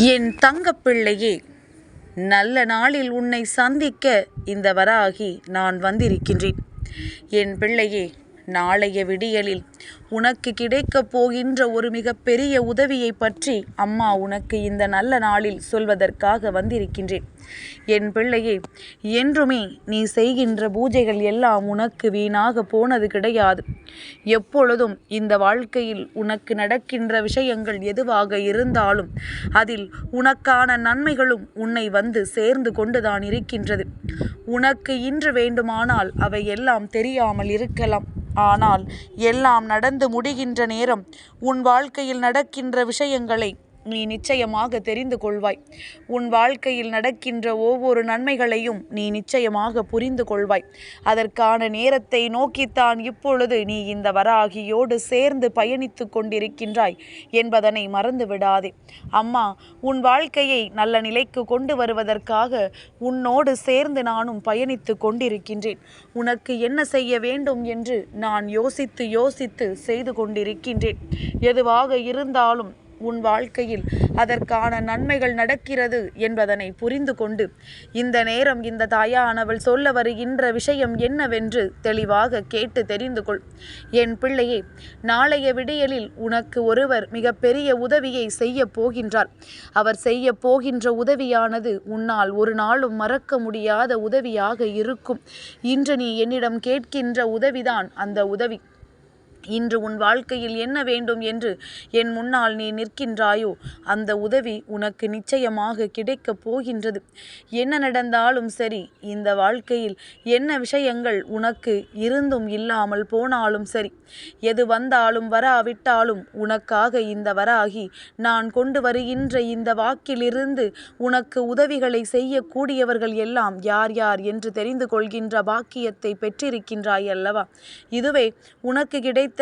என் தங்கப்பிள்ளையே, நல்ல நாளில் உன்னை சந்திக்க இந்த வராகி நான் வந்திருக்கின்றேன். என் பிள்ளையே, நாளைய விடியலில் உனக்கு கிடைக்கப் போகின்ற ஒரு மிகப்பெரிய உதவியை பற்றி அம்மா உனக்கு இந்த நல்ல நாளில் சொல்வதற்காக வந்திருக்கின்றேன். என் பிள்ளையே, என்றுமே நீ செய்கின்ற பூஜைகள் எல்லாம் உனக்கு வீணாக போனது கிடையாது. எப்பொழுதும் இந்த வாழ்க்கையில் உனக்கு நடக்கின்ற விஷயங்கள் எதுவாக இருந்தாலும் அதில் உனக்கான நன்மைகளும் உன்னை வந்து சேர்ந்து கொண்டுதான் இருக்கின்றது. உனக்கு இன்று வேண்டுமானால் அவை எல்லாம் தெரியாமல் இருக்கலாம். ஆனால் எல்லாம் நடந்து முடிகின்ற நேரம் உன் வாழ்க்கையில் நடக்கின்ற விஷயங்களை நீ நிச்சயமாக தெரிந்து கொள்வாய். உன் வாழ்க்கையில் நடக்கின்ற ஒவ்வொரு நன்மைகளையும் நீ நிச்சயமாக புரிந்து கொள்வாய். அதற்கான நேரத்தை நோக்கித்தான் இப்பொழுது நீ இந்த வராகியோடு சேர்ந்து பயணித்து கொண்டிருக்கின்றாய் என்பதனை மறந்து விடாதே. அம்மா உன் வாழ்க்கையை நல்ல நிலைக்கு கொண்டு வருவதற்காக உன்னோடு சேர்ந்து நானும் பயணித்து கொண்டிருக்கின்றேன். உனக்கு என்ன செய்ய வேண்டும் என்று நான் யோசித்து செய்து கொண்டிருக்கின்றேன். எதுவாக இருந்தாலும் உன் வாழ்க்கையில் அதற்கான நன்மைகள் நடக்கிறது என்பதனை புரிந்து கொண்டு இந்த நேரம் இந்த தாயானவள் சொல்ல வருகின்ற விஷயம் என்னவென்று தெளிவாக கேட்டு தெரிந்து கொள். என் பிள்ளையே, நாளைய விடியலில் உனக்கு ஒருவர் மிகப்பெரிய உதவியை செய்ய போகின்றார். அவர் செய்ய போகின்ற உதவியானது உன்னால் ஒரு நாளும் மறக்க முடியாத உதவியாக இருக்கும். இன்று நீ என்னிடம் கேட்கின்ற உதவிதான் அந்த உதவி. இன்று உன் வாழ்க்கையில் என்ன வேண்டும் என்று என் முன்னால் நீ நிற்கின்றாயோ அந்த உதவி உனக்கு நிச்சயமாக கிடைக்கப் போகின்றது. என்ன நடந்தாலும் சரி, இந்த வாழ்க்கையில் என்ன விஷயங்கள் உனக்கு இருந்தும் இல்லாமல் போனாலும் சரி, எது வந்தாலும் வராவிட்டாலும் உனக்காக இந்த வராகி நான் கொண்டு வருகின்ற இந்த வாக்கிலிருந்து உனக்கு உதவிகளை செய்யக்கூடியவர்கள் எல்லாம் யார் யார் என்று தெரிந்து கொள்கின்ற பாக்கியத்தை பெற்றிருக்கின்றாய் அல்லவா? இதுவே உனக்கு கிடைத்த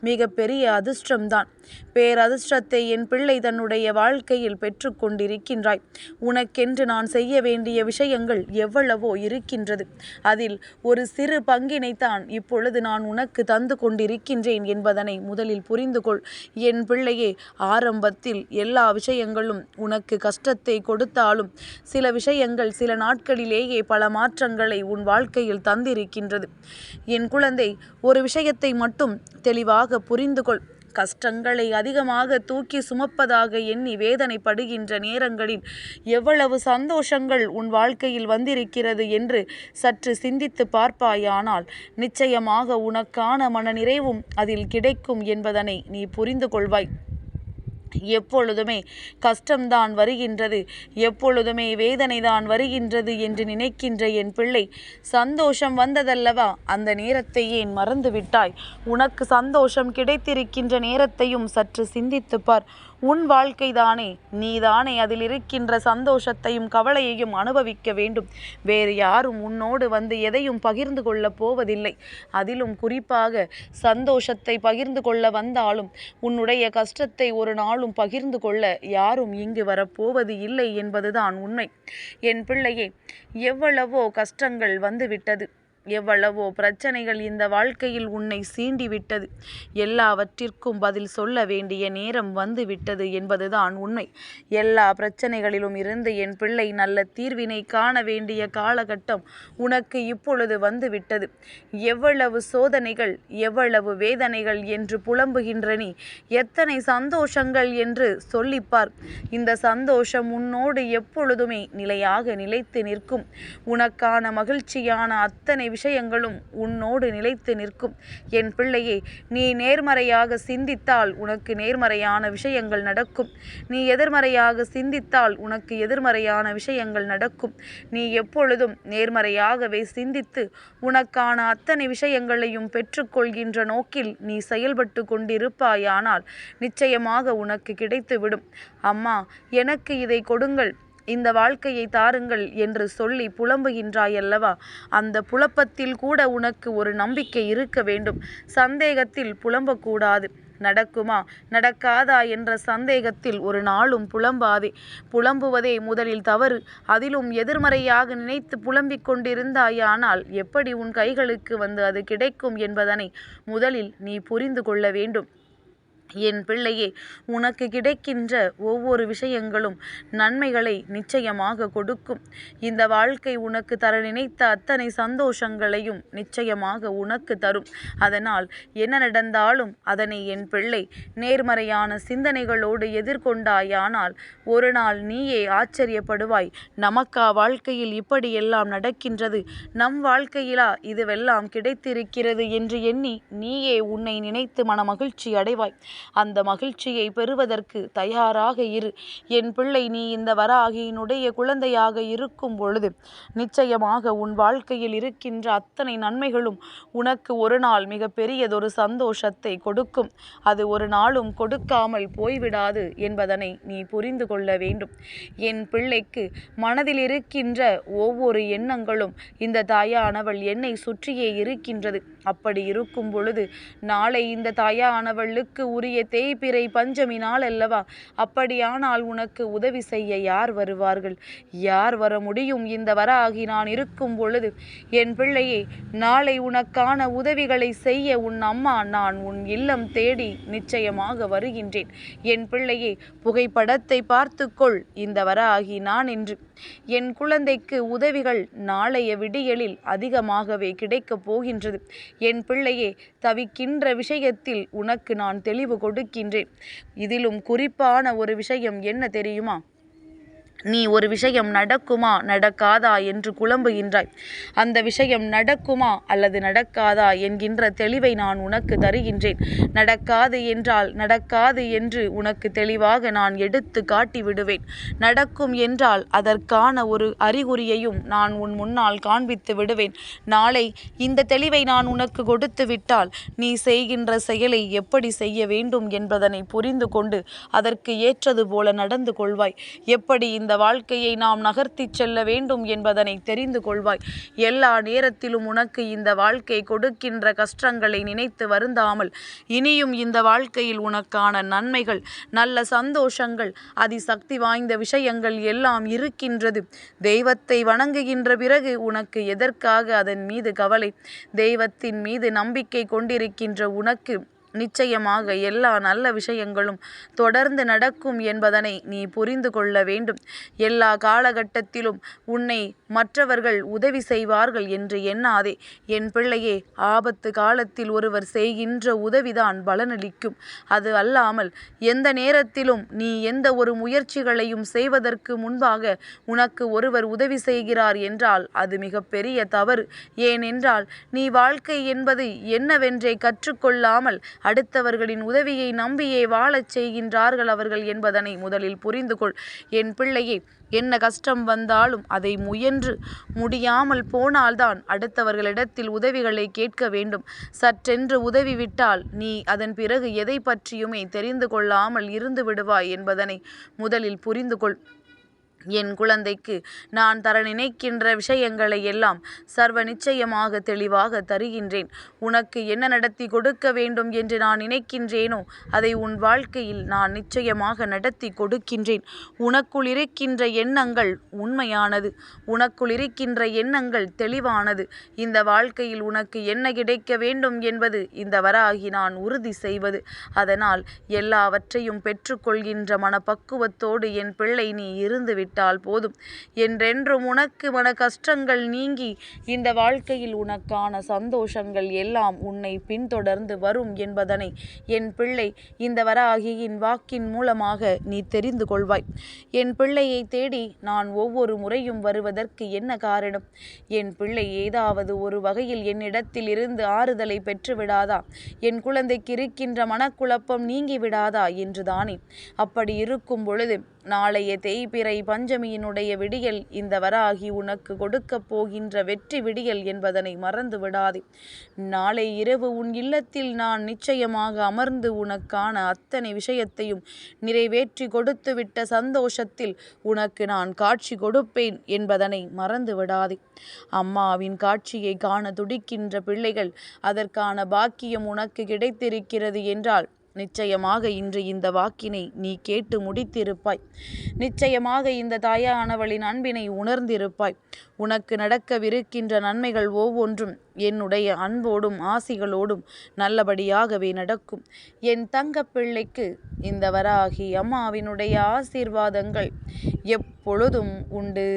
மிக பெரிய அதிர்ஷ்டம்தான். பேரதிர்ஷ்டத்தை என் பிள்ளை தன்னுடைய வாழ்க்கையில் பெற்று கொண்டிருக்கின்றாய். உனக்கென்று நான் செய்ய வேண்டிய விஷயங்கள் எவ்வளவோ இருக்கின்றது. அதில் ஒரு சிறு பங்கினைத்தான் இப்பொழுது நான் உனக்கு தந்து கொண்டிருக்கின்றேன் என்பதனை முதலில் புரிந்து கொள். என் பிள்ளையே, ஆரம்பத்தில் எல்லா விஷயங்களும் உனக்கு கஷ்டத்தை கொடுத்தாலும் சில விஷயங்கள் சில நாட்களிலேயே பல மாற்றங்களை உன் வாழ்க்கையில் தந்திருக்கின்றது. என் குழந்தை, ஒரு விஷயத்தை மட்டும் தெளிவாக புரிந்து கொள். கஷ்டங்களை அதிகமாக தூக்கி சுமப்பதாக எண்ணி வேதனைப்படுகின்ற நேரங்களில் எவ்வளவு சந்தோஷங்கள் உன் வாழ்க்கையில் வந்திருக்கிறது என்று சற்று சிந்தித்து பார்ப்பாயானால் நிச்சயமாக உனக்கான மனநிறைவும் அதில் கிடைக்கும் என்பதனை நீ புரிந்து கொள்வாய். எப்பொழுதுமே கஷ்டம்தான் வருகின்றது, எப்பொழுதுமே வேதனைதான் வருகின்றது என்று நினைக்கின்ற என் பிள்ளை, சந்தோஷம் வந்ததல்லவா, அந்த நேரத்தை ஏன் மறந்து விட்டாய்? உனக்கு சந்தோஷம் கிடைத்திருக்கின்ற நேரத்தையும் சற்று சிந்தித்து பார். உன் வாழ்க்கைதானே, நீதானே அதில் இருக்கின்ற சந்தோஷத்தையும் கவலையையும் அனுபவிக்க வேண்டும். வேறு யாரும் உன்னோடு வந்து எதையும் பகிர்ந்து கொள்ளப் போவதில்லை. அதிலும் குறிப்பாக சந்தோஷத்தை பகிர்ந்து கொள்ள வந்தாலும் உன்னுடைய கஷ்டத்தை ஒரு நாளும் பகிர்ந்து கொள்ள யாரும் இங்கு வரப்போவது இல்லை என்பதுதான் உண்மை. என் பிள்ளையே, எவ்வளவோ கஷ்டங்கள் வந்துவிட்டது, எவ்வளவோ பிரச்சனைகள் இந்த வாழ்க்கையில் உன்னை சீண்டிவிட்டது. எல்லாவற்றிற்கும் பதில் சொல்ல வேண்டிய நேரம் வந்துவிட்டது என்பதுதான் உண்மை. எல்லா பிரச்சனைகளிலும் இருந்து என் பிள்ளை நல்ல தீர்வினை காண வேண்டிய காலகட்டம் உனக்கு இப்பொழுது வந்துவிட்டது. எவ்வளவு சோதனைகள், எவ்வளவு வேதனைகள் என்று புலம்புகின்ற நீ எத்தனை சந்தோஷங்கள் என்று சொல்லிப்பார். இந்த சந்தோஷம் உன்னோடு எப்பொழுதுமே நிலையாக நிலைத்து நிற்கும். உனக்கான மகிழ்ச்சியான அத்தனை விஷயங்களும் உன்னோடு நிலைத்து நிற்கும். என் பிள்ளையே, நீ நேர்மறையாக சிந்தித்தால் உனக்கு நேர்மறையான விஷயங்கள் நடக்கும். நீ எதிர்மறையாக சிந்தித்தால் உனக்கு எதிர்மறையான விஷயங்கள் நடக்கும். நீ எப்பொழுதும் நேர்மறையாகவே சிந்தித்து உனக்கான அத்தனை விஷயங்களையும் பெற்றுக்கொள்கின்ற நோக்கில் நீ செயல்பட்டு கொண்டிருப்பாயானால் நிச்சயமாக உனக்கு கிடைத்துவிடும். அம்மா, எனக்கு இதை கொடுங்கள், இந்த வாழ்க்கையை தாருங்கள் என்று சொல்லி புலம்புகின்றாயல்லவா, அந்த புலப்பத்தில் கூட உனக்கு ஒரு நம்பிக்கை இருக்க வேண்டும். சந்தேகத்தில் புலம்பக்கூடாது. நடக்குமா நடக்காதா என்ற சந்தேகத்தில் ஒரு நாளும் புலம்பாதே. புலம்புவதே முதலில் தவறு. அதிலும் எதிர்மறையாக நினைத்து புலம்பிக் கொண்டிருந்தாயானால் எப்படி உன் கைகளுக்கு வந்து அது கிடைக்கும் என்பதனை முதலில் நீ புரிந்து கொள்ள வேண்டும். என் பிள்ளையே, உனக்கு கிடைக்கின்ற ஒவ்வொரு விஷயங்களும் நன்மைகளை நிச்சயமாக கொடுக்கும். இந்த வாழ்க்கை உனக்கு தர நினைத்த அத்தனை சந்தோஷங்களையும் நிச்சயமாக உனக்கு தரும். அதனால் என்ன நடந்தாலும் அதனை என் பிள்ளை நேர்மறையான சிந்தனைகளோடு எதிர்கொண்டாயானால் ஒரு நாள் நீயே ஆச்சரியப்படுவாய். நமக்கா வாழ்க்கையில் இப்படியெல்லாம் நடக்கின்றது, நம் வாழ்க்கையிலா இதுவெல்லாம் கிடைத்திருக்கிறது என்று எண்ணி நீயே உன்னை நினைத்து மனமகிழ்ச்சி அடைவாய். அந்த மகிழ்ச்சியை பெறுவதற்கு தயாராக இரு. என் பிள்ளை, நீ இந்த வராகியினுடைய குழந்தையாக இருக்கும் பொழுது நிச்சயமாக உன் வாழ்க்கையில் இருக்கின்ற அத்தனை நன்மைகளும் உனக்கு ஒரு நாள் மிக பெரியதொரு சந்தோஷத்தை கொடுக்கும். அது ஒரு நாளும் கொடுக்காமல் போய்விடாது என்பதனை நீ புரிந்து கொள்ள வேண்டும். என் பிள்ளைக்கு மனதில் இருக்கின்ற ஒவ்வொரு எண்ணங்களும் இந்த தாயானவள் என்னை சுற்றியே இருக்கின்றது. அப்படி இருக்கும் பொழுது நாளை இந்த தாயானவளுக்கு உரிய தேய்பிறை பஞ்சமி நாள் அல்லவா? அப்படியானால் உனக்கு உதவி செய்ய யார் வருவார்கள்? யார் வர முடியும்? இந்த வராகி நான் இருக்கும் பொழுது என் பிள்ளையே, நாளை உனக்கான உதவிகளை செய்ய உன் அம்மா நான் உன் இல்லம் தேடி நிச்சயமாக வருகின்றேன். என் பிள்ளையே, புகைப்படத்தை பார்த்துக்கொள், இந்த வராகி நான் என்று. என் குழந்தைக்கு உதவிகள் நாளைய விடியலில் அதிகமாகவே கிடைக்கப் போகின்றது. என் பிள்ளையே, தவிக்கின்ற விஷயத்தில் உனக்கு நான் தெளிவு கொடுக்கின்றேன். இதிலும் குறிப்பான ஒரு விஷயம் என்ன தெரியுமா? நீ ஒரு விஷயம் நடக்குமா நடக்காதா என்று குழம்புகின்றாய். அந்த விஷயம் நடக்குமா அல்லது நடக்காதா என்கின்ற தெளிவை நான் உனக்கு தருகின்றேன். நடக்காது என்றால் நடக்காது என்று உனக்கு தெளிவாக நான் எடுத்து காட்டி விடுவேன். நடக்கும் என்றால் அதற்கான ஒரு அறிகுறியையும் நான் உன் முன்னால் காண்பித்து விடுவேன். நாளை இந்த தெளிவை நான் உனக்கு கொடுத்து விட்டால் நீ செய்கின்ற செயலை எப்படி செய்ய வேண்டும் என்பதனை புரிந்து கொண்டு அதற்கு ஏற்றது போல நடந்து கொள்வாய். எப்படி இந்த வாழ்க்கையை நாம் நகர்த்தி செல்ல வேண்டும் என்பதனை தெரிந்து கொள்வாய். எல்லா நேரத்திலும் உனக்கு இந்த வாழ்க்கை கொடுக்கின்ற கஷ்டங்களை நினைத்து வருந்தாமல் இனியும் இந்த வாழ்க்கையில் உனக்கான நன்மைகள், நல்ல சந்தோஷங்கள், அதிசக்தி வாய்ந்த விஷயங்கள் எல்லாம் இருக்கின்றது. தெய்வத்தை வணங்குகின்ற பிறகு உனக்கு எதற்காக அதன் மீது கவலை? தெய்வத்தின் மீது நம்பிக்கை கொண்டிருக்கின்ற உனக்கு நிச்சயமாக எல்லா நல்ல விஷயங்களும் தொடர்ந்து நடக்கும் என்பதனை நீ புரிந்து கொள்ள வேண்டும். எல்லா காலகட்டத்திலும் உன்னை மற்றவர்கள் உதவி செய்வார்கள் என்று எண்ணாதே. என் பிள்ளையே, ஆபத்து காலத்தில் ஒருவர் செய்கின்ற உதவிதான் பலனளிக்கும். அது அல்லாமல் எந்த நேரத்திலும் நீ எந்த ஒரு முயற்சிகளையும் செய்வதற்கு முன்பாக உனக்கு ஒருவர் உதவி செய்கிறார் என்றால் அது மிகப்பெரிய தவறு. ஏனென்றால் நீ வாழ்க்கை என்பது என்னவென்றே கற்றுக்கொள்ளாமல் அடுத்தவர்களின் உதவியை நம்பியே வாழச் செய்கின்றார்கள் அவர்கள் என்பதனை முதலில் புரிந்து கொள். என் பிள்ளையே, என்ன கஷ்டம் வந்தாலும் அதை முயன்று முடியாமல் போனால்தான் அடுத்தவர்களிடத்தில் உதவிகளை கேட்க வேண்டும். சற்றென்று உதவி விட்டால் நீ அதன் பிறகு எதை பற்றியுமே தெரிந்து கொள்ளாமல் இருந்து விடுவாய் என்பதனை முதலில் புரிந்து கொள். என் குழந்தைக்கு நான் தர நினைக்கின்ற விஷயங்களை எல்லாம் சர்வ நிச்சயமாக தெளிவாக தருகின்றேன். உனக்கு என்ன நடத்தி கொடுக்க வேண்டும் என்று நான் நினைக்கின்றேனோ அதை உன் வாழ்க்கையில் நான் நிச்சயமாக நடத்தி கொடுக்கின்றேன். உனக்குள் இருக்கின்ற எண்ணங்கள் உண்மையானது. உனக்குள் இருக்கின்ற எண்ணங்கள் தெளிவானது. இந்த வாழ்க்கையில் உனக்கு என்ன கிடைக்க வேண்டும் என்பது இந்த வராகி நான் உறுதி செய்வது. அதனால் எல்லாவற்றையும் பெற்றுக்கொள்கின்ற மனப்பக்குவத்தோடு என் பிள்ளை நீ இருந்து விட்டால் போதும். என்றென்றும் உனக்கு மன கஷ்டங்கள் நீங்கி இந்த வாழ்க்கையில் உனக்கான சந்தோஷங்கள் எல்லாம் உன்னை பின்தொடர்ந்து வரும் என்பதனை என் பிள்ளை இந்த வராகியின் வாக்கின் மூலமாக நீ தெரிந்து கொள்வாய். என் பிள்ளையை தேடி நான் ஒவ்வொரு முறையும் வருவதற்கு என்ன காரணம்? என் பிள்ளை ஏதாவது ஒரு வகையில் என்னிடத்தில் இருந்து ஆறுதலை பெற்று விடாதா? என் குழந்தைக்கு இருக்கின்ற மனக்குழப்பம் நீங்கி விடாதா என்றுதானே. அப்படி இருக்கும் பொழுது நாளைய தேய்பிறை பஞ்சமியினுடைய விடியல் இந்த வராகி உனக்கு கொடுக்கப் போகின்ற வெற்றி விடியல் என்பதனை மறந்து விடாதே. நாளை இரவு உன் இல்லத்தில் நான் நிச்சயமாக அமர்ந்து உனக்கான அத்தனை விஷயத்தையும் நிறைவேற்றி கொடுத்துவிட்ட சந்தோஷத்தில் உனக்கு நான் காட்சி கொடுப்பேன் என்பதனை மறந்து விடாதே. அம்மாவின் காட்சியை காண துடிக்கின்ற பிள்ளைகள், அதற்கான பாக்கியம் உனக்கு கிடைத்திருக்கிறது என்றால் நிச்சயமாக இன்று இந்த வாக்கினை நீ கேட்டு முடித்திருப்பாய். நிச்சயமாக இந்த தாயானவளின் அன்பினை உணர்ந்திருப்பாய். உனக்கு நடக்கவிருக்கின்ற நன்மைகள் ஒவ்வொன்றும் என்னுடைய அன்போடும் ஆசிகளோடும் நல்லபடியாகவே நடக்கும். என் தங்க பிள்ளைக்கு இந்த வராகி அம்மாவினுடைய ஆசீர்வாதங்கள் எப்பொழுதும் உண்டு.